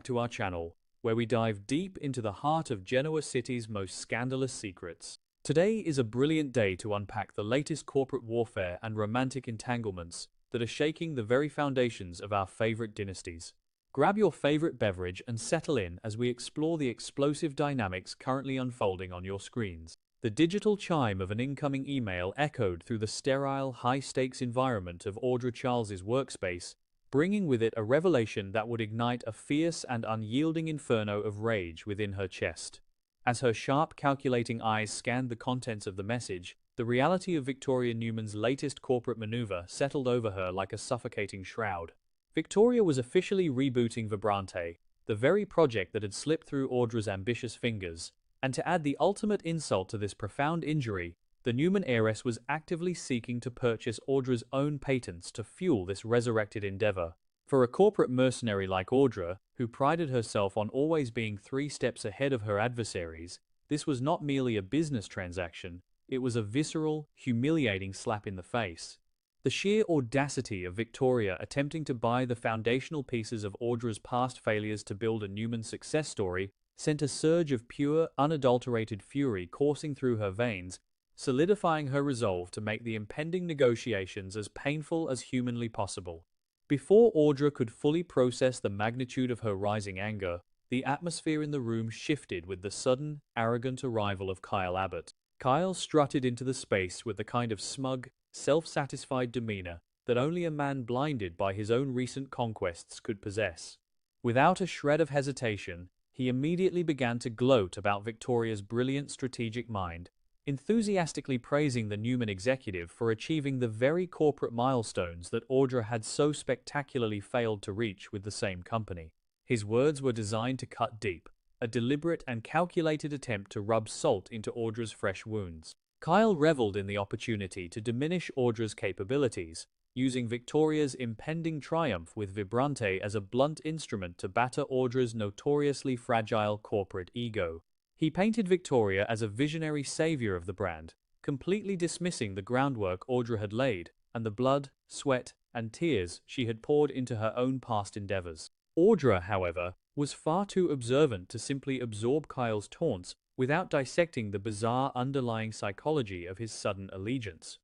to our channel, where we dive deep into the heart of Genoa City's most scandalous secrets. Today is a brilliant day to unpack the latest corporate warfare and romantic entanglements that are shaking the very foundations of our favorite dynasties. Grab your favorite beverage and settle in as we explore the explosive dynamics currently unfolding on your screens. The digital chime of an incoming email echoed through the sterile, high-stakes environment of Audra Charles's workspace, bringing with it a revelation that would ignite a fierce and unyielding inferno of rage within her chest. As her sharp, calculating eyes scanned the contents of the message, the reality of Victoria Newman's latest corporate maneuver settled over her like a suffocating shroud. Victoria was officially rebooting Vibrante, the very project that had slipped through Audra's ambitious fingers, and to add the ultimate insult to this profound injury, the Newman heiress was actively seeking to purchase Audra's own patents to fuel this resurrected endeavor. For a corporate mercenary like Audra, who prided herself on always being 3 steps ahead of her adversaries, this was not merely a business transaction, it was a visceral, humiliating slap in the face. The sheer audacity of Victoria attempting to buy the foundational pieces of Audra's past failures to build a Newman success story sent a surge of pure, unadulterated fury coursing through her veins, solidifying her resolve to make the impending negotiations as painful as humanly possible. Before Audra could fully process the magnitude of her rising anger, the atmosphere in the room shifted with the sudden, arrogant arrival of Kyle Abbott. Kyle strutted into the space with the kind of smug, self-satisfied demeanor that only a man blinded by his own recent conquests could possess. Without a shred of hesitation, he immediately began to gloat about Victoria's brilliant strategic mind, enthusiastically praising the Newman executive for achieving the very corporate milestones that Audra had so spectacularly failed to reach with the same company. His words were designed to cut deep, a deliberate and calculated attempt to rub salt into Audra's fresh wounds. Kyle reveled in the opportunity to diminish Audra's capabilities, using Victoria's impending triumph with Vibrante as a blunt instrument to batter Audra's notoriously fragile corporate ego. He painted Victoria as a visionary savior of the brand, completely dismissing the groundwork Audra had laid and the blood, sweat, and tears she had poured into her own past endeavors. Audra, however, was far too observant to simply absorb Kyle's taunts without dissecting the bizarre underlying psychology of his sudden allegiance.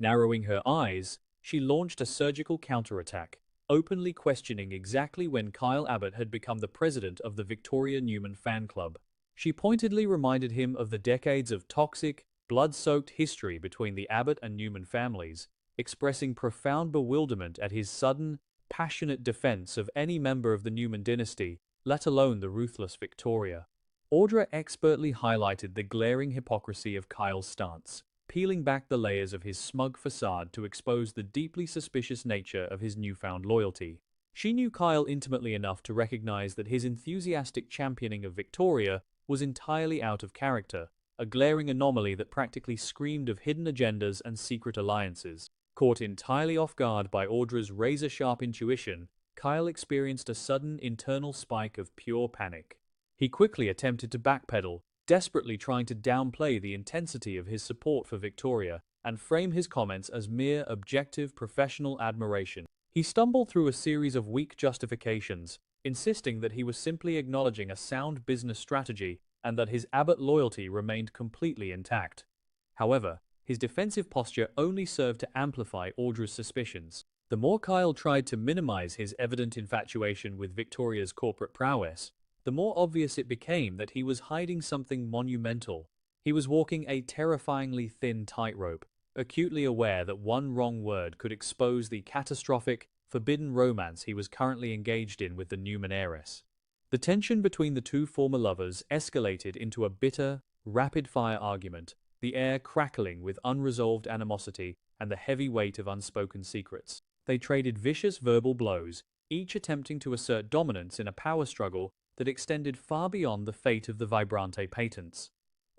Narrowing her eyes, she launched a surgical counterattack, openly questioning exactly when Kyle Abbott had become the president of the Victoria Newman fan club. She pointedly reminded him of the decades of toxic, blood-soaked history between the Abbott and Newman families, expressing profound bewilderment at his sudden, passionate defense of any member of the Newman dynasty, let alone the ruthless Victoria. Audra expertly highlighted the glaring hypocrisy of Kyle's stance, peeling back the layers of his smug facade to expose the deeply suspicious nature of his newfound loyalty. She knew Kyle intimately enough to recognize that his enthusiastic championing of Victoria was entirely out of character, a glaring anomaly that practically screamed of hidden agendas and secret alliances. Caught entirely off guard by Audra's razor-sharp intuition, Kyle experienced a sudden internal spike of pure panic. He quickly attempted to backpedal, desperately trying to downplay the intensity of his support for Victoria and frame his comments as mere objective professional admiration. He stumbled through a series of weak justifications, insisting that he was simply acknowledging a sound business strategy and that his Abbott loyalty remained completely intact. However, his defensive posture only served to amplify Audra's suspicions. The more Kyle tried to minimize his evident infatuation with Victoria's corporate prowess, the more obvious it became that he was hiding something monumental. He was walking a terrifyingly thin tightrope, acutely aware that one wrong word could expose the catastrophic, forbidden romance he was currently engaged in with the Newman heiress. The tension between the two former lovers escalated into a bitter, rapid-fire argument, the air crackling with unresolved animosity and the heavy weight of unspoken secrets. They traded vicious verbal blows, each attempting to assert dominance in a power struggle that extended far beyond the fate of the Vibrante patents.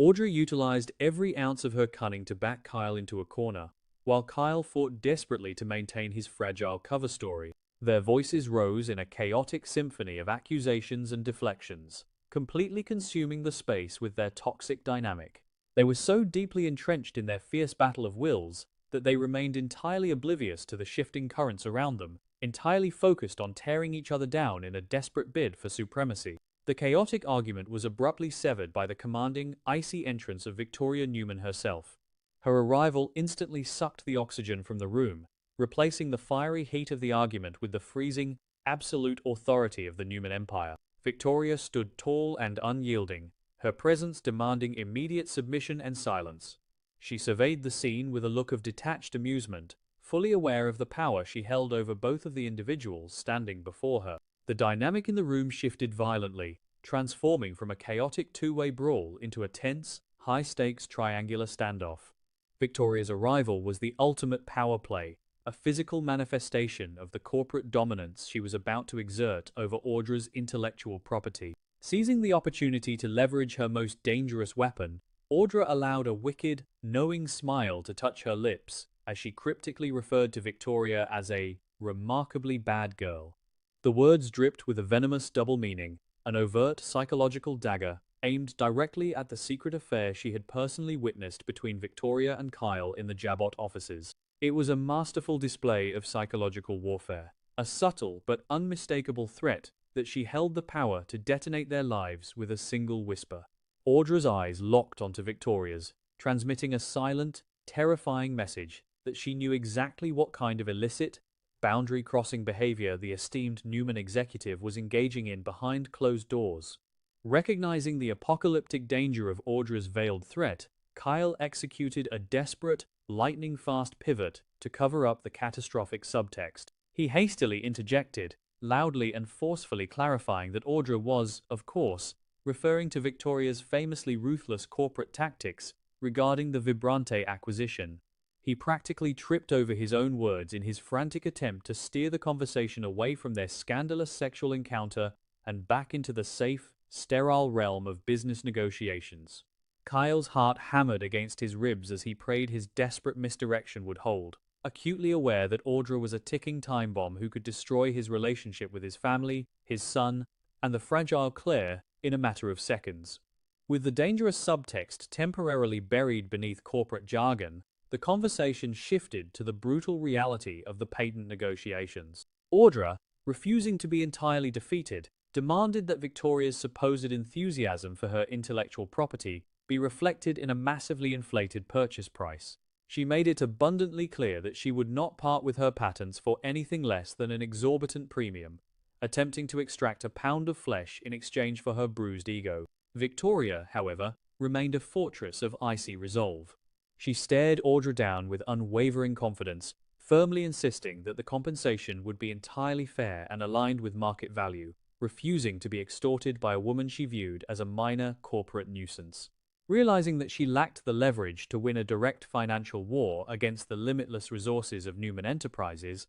Audra utilized every ounce of her cunning to back Kyle into a corner, while Kyle fought desperately to maintain his fragile cover story. Their voices rose in a chaotic symphony of accusations and deflections, completely consuming the space with their toxic dynamic. They were so deeply entrenched in their fierce battle of wills that they remained entirely oblivious to the shifting currents around them, entirely focused on tearing each other down in a desperate bid for supremacy. The chaotic argument was abruptly severed by the commanding, icy entrance of Victoria Newman herself. Her arrival instantly sucked the oxygen from the room, replacing the fiery heat of the argument with the freezing, absolute authority of the Newman Empire. Victoria stood tall and unyielding, her presence demanding immediate submission and silence. She surveyed the scene with a look of detached amusement, fully aware of the power she held over both of the individuals standing before her. The dynamic in the room shifted violently, transforming from a chaotic two-way brawl into a tense, high-stakes triangular standoff. Victoria's arrival was the ultimate power play, a physical manifestation of the corporate dominance she was about to exert over Audra's intellectual property. Seizing the opportunity to leverage her most dangerous weapon, Audra allowed a wicked, knowing smile to touch her lips as she cryptically referred to Victoria as a remarkably bad girl. The words dripped with a venomous double meaning, an overt psychological dagger aimed directly at the secret affair she had personally witnessed between Victoria and Kyle in the Jabot offices. It was a masterful display of psychological warfare, a subtle but unmistakable threat that she held the power to detonate their lives with a single whisper. Audra's eyes locked onto Victoria's, transmitting a silent, terrifying message that she knew exactly what kind of illicit, boundary-crossing behavior the esteemed Newman executive was engaging in behind closed doors. Recognizing the apocalyptic danger of Audra's veiled threat, Kyle executed a desperate, lightning-fast pivot to cover up the catastrophic subtext. He hastily interjected, loudly and forcefully clarifying that Audra was, of course, referring to Victoria's famously ruthless corporate tactics regarding the Vibrante acquisition. He practically tripped over his own words in his frantic attempt to steer the conversation away from their scandalous sexual encounter and back into the safe, sterile realm of business negotiations. Kyle's heart hammered against his ribs as he prayed his desperate misdirection would hold, acutely aware that Audra was a ticking time bomb who could destroy his relationship with his family, his son, and the fragile Claire in a matter of seconds. With the dangerous subtext temporarily buried beneath corporate jargon, the conversation shifted to the brutal reality of the patent negotiations. Audra, refusing to be entirely defeated, demanded that Victoria's supposed enthusiasm for her intellectual property be reflected in a massively inflated purchase price. She made it abundantly clear that she would not part with her patents for anything less than an exorbitant premium, attempting to extract a pound of flesh in exchange for her bruised ego. Victoria, however, remained a fortress of icy resolve. She stared Audra down with unwavering confidence, firmly insisting that the compensation would be entirely fair and aligned with market value, refusing to be extorted by a woman she viewed as a minor corporate nuisance. Realizing that she lacked the leverage to win a direct financial war against the limitless resources of Newman Enterprises,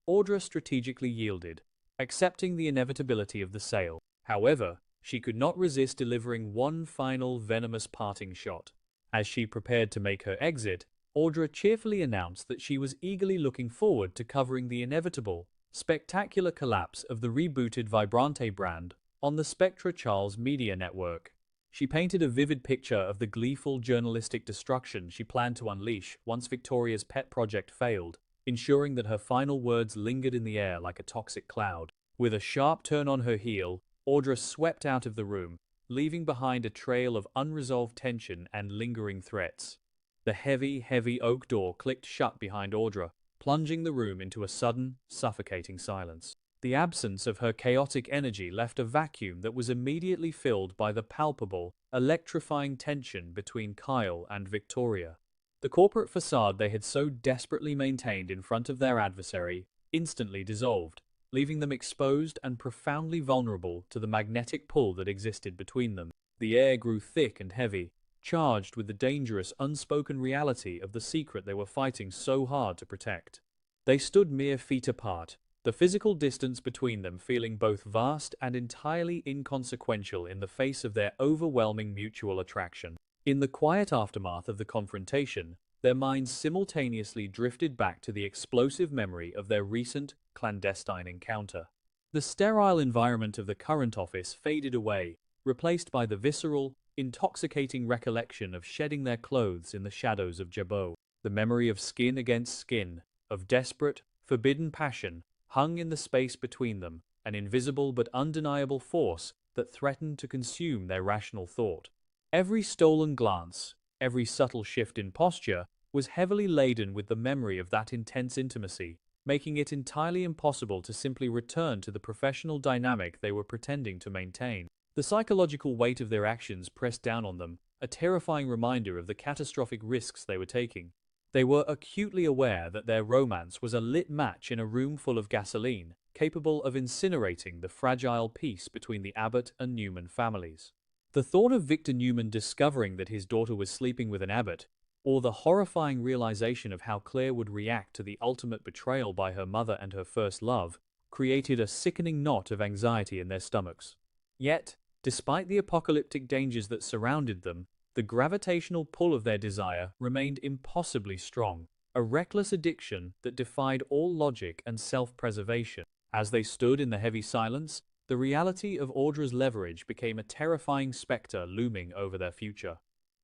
Audra strategically yielded, accepting the inevitability of the sale. However, she could not resist delivering one final venomous parting shot. As she prepared to make her exit, Audra cheerfully announced that she was eagerly looking forward to covering the inevitable, spectacular collapse of the rebooted Vibrante brand on the Spectra Charles Media Network. She painted a vivid picture of the gleeful journalistic destruction she planned to unleash once Victoria's pet project failed, ensuring that her final words lingered in the air like a toxic cloud. With a sharp turn on her heel, Audra swept out of the room, leaving behind a trail of unresolved tension and lingering threats. The heavy oak door clicked shut behind Audra, plunging the room into a sudden, suffocating silence. The absence of her chaotic energy left a vacuum that was immediately filled by the palpable, electrifying tension between Kyle and Victoria. The corporate facade they had so desperately maintained in front of their adversary instantly dissolved, leaving them exposed and profoundly vulnerable to the magnetic pull that existed between them. The air grew thick and heavy, charged with the dangerous, unspoken reality of the secret they were fighting so hard to protect. They stood mere feet apart, the physical distance between them feeling both vast and entirely inconsequential in the face of their overwhelming mutual attraction. In the quiet aftermath of the confrontation, their minds simultaneously drifted back to the explosive memory of their recent, clandestine encounter. The sterile environment of the current office faded away, replaced by the visceral, intoxicating recollection of shedding their clothes in the shadows of Jabot. The memory of skin against skin, of desperate, forbidden passion, hung in the space between them, an invisible but undeniable force that threatened to consume their rational thought. Every stolen glance, every subtle shift in posture, was heavily laden with the memory of that intense intimacy, making it entirely impossible to simply return to the professional dynamic they were pretending to maintain. The psychological weight of their actions pressed down on them, a terrifying reminder of the catastrophic risks they were taking. They were acutely aware that their romance was a lit match in a room full of gasoline, capable of incinerating the fragile peace between the Abbott and Newman families. The thought of Victor Newman discovering that his daughter was sleeping with an Abbott, or the horrifying realization of how Claire would react to the ultimate betrayal by her mother and her first love, created a sickening knot of anxiety in their stomachs. Yet, despite the apocalyptic dangers that surrounded them, the gravitational pull of their desire remained impossibly strong, a reckless addiction that defied all logic and self-preservation. As they stood in the heavy silence, the reality of Audra's leverage became a terrifying specter looming over their future.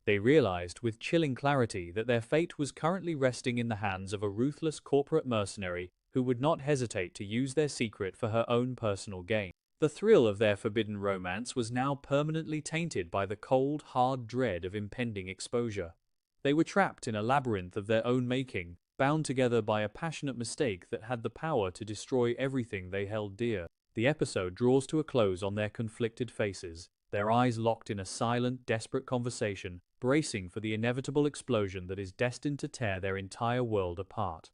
They realized with chilling clarity that their fate was currently resting in the hands of a ruthless corporate mercenary who would not hesitate to use their secret for her own personal gain. The thrill of their forbidden romance was now permanently tainted by the cold, hard dread of impending exposure. They were trapped in a labyrinth of their own making, bound together by a passionate mistake that had the power to destroy everything they held dear. The episode draws to a close on their conflicted faces, their eyes locked in a silent, desperate conversation, bracing for the inevitable explosion that is destined to tear their entire world apart.